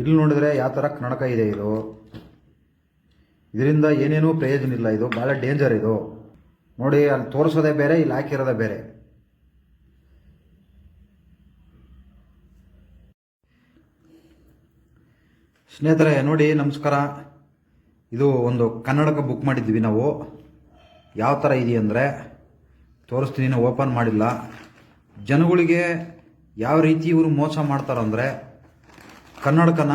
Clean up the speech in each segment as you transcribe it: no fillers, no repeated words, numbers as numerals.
ಇಲ್ಲಿ ನೋಡಿದ್ರೆ ಯಾವ ಥರ ಕನ್ನಡಕ ಇದೆ ಇದು. ಇದರಿಂದ ಏನೇನೂ ಪ್ರಯೋಜನ ಇಲ್ಲ. ಇದು ಭಾಳ ಡೇಂಜರ್. ಇದು ನೋಡಿ, ಅಲ್ಲಿ ತೋರಿಸೋದೇ ಬೇರೆ, ಇಲ್ಲಿ ಹಾಕಿರೋದೇ ಬೇರೆ. ಸ್ನೇಹಿತರೆ ನೋಡಿ, ನಮಸ್ಕಾರ. ಇದು ಒಂದು ಕನ್ನಡಕ ಬುಕ್ ಮಾಡಿದ್ವಿ ನಾವು. ಯಾವ ಥರ ಇದೆಯಂದರೆ ತೋರಿಸ್ತೀನಿ. ನಾವು ಓಪನ್ ಮಾಡಿಲ್ಲ. ಜನಗಳಿಗೆ ಯಾವ ರೀತಿ ಇವರು ಮೋಸ ಮಾಡ್ತಾರಂದರೆ, ಕನ್ನಡಕನ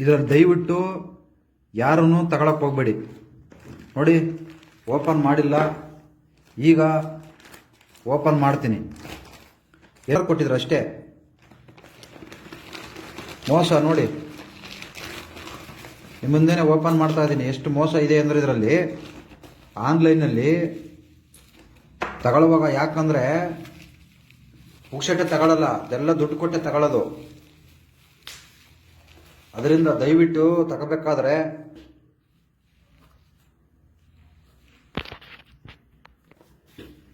ಇದರಲ್ಲಿ ದಯವಿಟ್ಟು ಯಾರನ್ನು ತಗೊಳಕ್ಕೆ ಹೋಗಬೇಡಿ. ನೋಡಿ, ಓಪನ್ ಮಾಡಿಲ್ಲ. ಈಗ ಓಪನ್ ಮಾಡ್ತೀನಿ. ಯಾರು ಕೊಟ್ಟಿದ್ರು ಅಷ್ಟೇ. ಮೋಸ ನೋಡಿ, ನಿಮ್ಮ ಮುಂದೆನೇ ಓಪನ್ ಮಾಡ್ತಾ ಇದ್ದೀನಿ. ಎಷ್ಟು ಮೋಸ ಇದೆ ಅಂದರೆ ಇದರಲ್ಲಿ ಆನ್ಲೈನಲ್ಲಿ ತಗೊಳ್ಳುವಾಗ. ಯಾಕಂದರೆ ಪುಕ್ಷಟೆ ತಗೊಳ್ಳಲ್ಲ, ಅದೆಲ್ಲ ದುಡ್ಡು ಕೊಟ್ಟೆ ತಗೊಳ್ಳೋದು. ಅದರಿಂದ ದಯವಿಟ್ಟು ತಗೋಬೇಕಾದ್ರೆ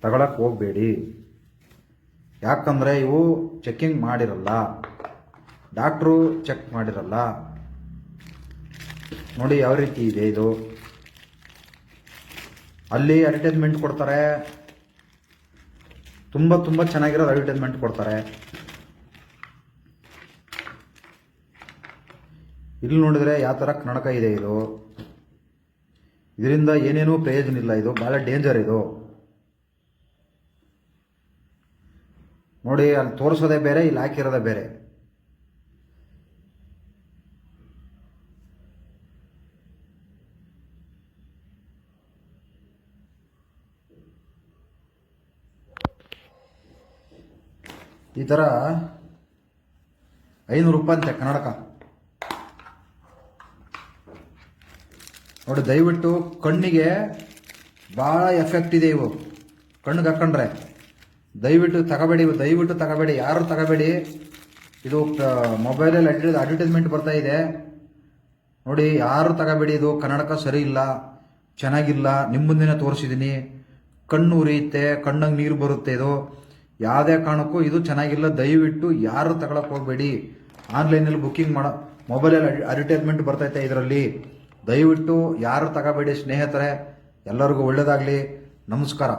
ತಗೊಳಕ್ಕೆ ಹೋಗಬೇಡಿ. ಯಾಕಂದರೆ ಇವು ಚೆಕ್ಕಿಂಗ್ ಮಾಡಿರಲ್ಲ, ಡಾಕ್ಟ್ರು ಚೆಕ್ ಮಾಡಿರಲ್ಲ. ನೋಡಿ ಯಾವ ರೀತಿ ಇದೆ ಇದು. ಅಲ್ಲಿ ಅಡ್ವರ್ಟೈಸ್ಮೆಂಟ್ ಕೊಡ್ತಾರೆ, ತುಂಬ ತುಂಬ ಚೆನ್ನಾಗಿರೋದು ಅಡ್ವರ್ಟೈಸ್ಮೆಂಟ್ ಕೊಡ್ತಾರೆ. ಇಲ್ಲಿ ನೋಡಿದ್ರೆ ಯಾವ ಥರ ಕನ್ನಡಕ ಇದೆ ಇದು. ಇದರಿಂದ ಏನೇನೂ ಪ್ರಯೋಜನ ಇಲ್ಲ. ಇದು ಭಾಳ ಡೇಂಜರ್. ಇದು ನೋಡಿ, ಅಲ್ಲಿ ತೋರಿಸೋದೇ ಬೇರೆ, ಇಲ್ಲಿ ಹಾಕಿರೋದೇ ಬೇರೆ. ಈ ಥರ 500 ರೂಪಾಯಿ ಅಂತೆ ಕನ್ನಡಕ. ನೋಡಿ, ದಯವಿಟ್ಟು ಕಣ್ಣಿಗೆ ಭಾಳ ಎಫೆಕ್ಟ್ ಇದೆ ಇವು. ಕಣ್ಣಿಗೆ ಹಾಕೊಂಡ್ರೆ ದಯವಿಟ್ಟು ತಗೋಬೇಡಿ. ದಯವಿಟ್ಟು ತಗೋಬೇಡಿ, ಯಾರು ತಗೋಬೇಡಿ. ಇದು ಮೊಬೈಲಲ್ಲಿ ಅಡ್ವರ್ಟೈಸ್ಮೆಂಟ್ ಬರ್ತಾ ಇದೆ ನೋಡಿ, ಯಾರು ತಗೋಬೇಡಿ. ಇದು ಕನ್ನಡಕ ಸರಿ ಇಲ್ಲ, ಚೆನ್ನಾಗಿಲ್ಲ. ನಿಮ್ಮ ಮುಂದಿನ ತೋರಿಸಿದ್ದೀನಿ. ಕಣ್ಣು ಉರಿಯುತ್ತೆ, ಕಣ್ಣಂಗೆ ನೀರು ಬರುತ್ತೆ. ಇದು ಯಾವುದೇ ಕಾರಣಕ್ಕೂ ಇದು ಚೆನ್ನಾಗಿಲ್ಲ. ದಯವಿಟ್ಟು ಯಾರು ತಗೊಳಕ್ಕೆ ಹೋಗಬೇಡಿ. ಆನ್ಲೈನಲ್ಲಿ ಬುಕ್ಕಿಂಗ್ ಮಾಡೋ ಮೊಬೈಲಲ್ಲಿ ಅಡ್ವರ್ಟೈಸ್ಮೆಂಟ್ ಬರ್ತೈತೆ ಇದರಲ್ಲಿ. ದಯವಿಟ್ಟು ಯಾರು ತಗೋಬೇಡಿ ಸ್ನೇಹಿತರೆ. ಎಲ್ಲರಿಗೂ ಒಳ್ಳೆಯದಾಗಲಿ. ನಮಸ್ಕಾರ.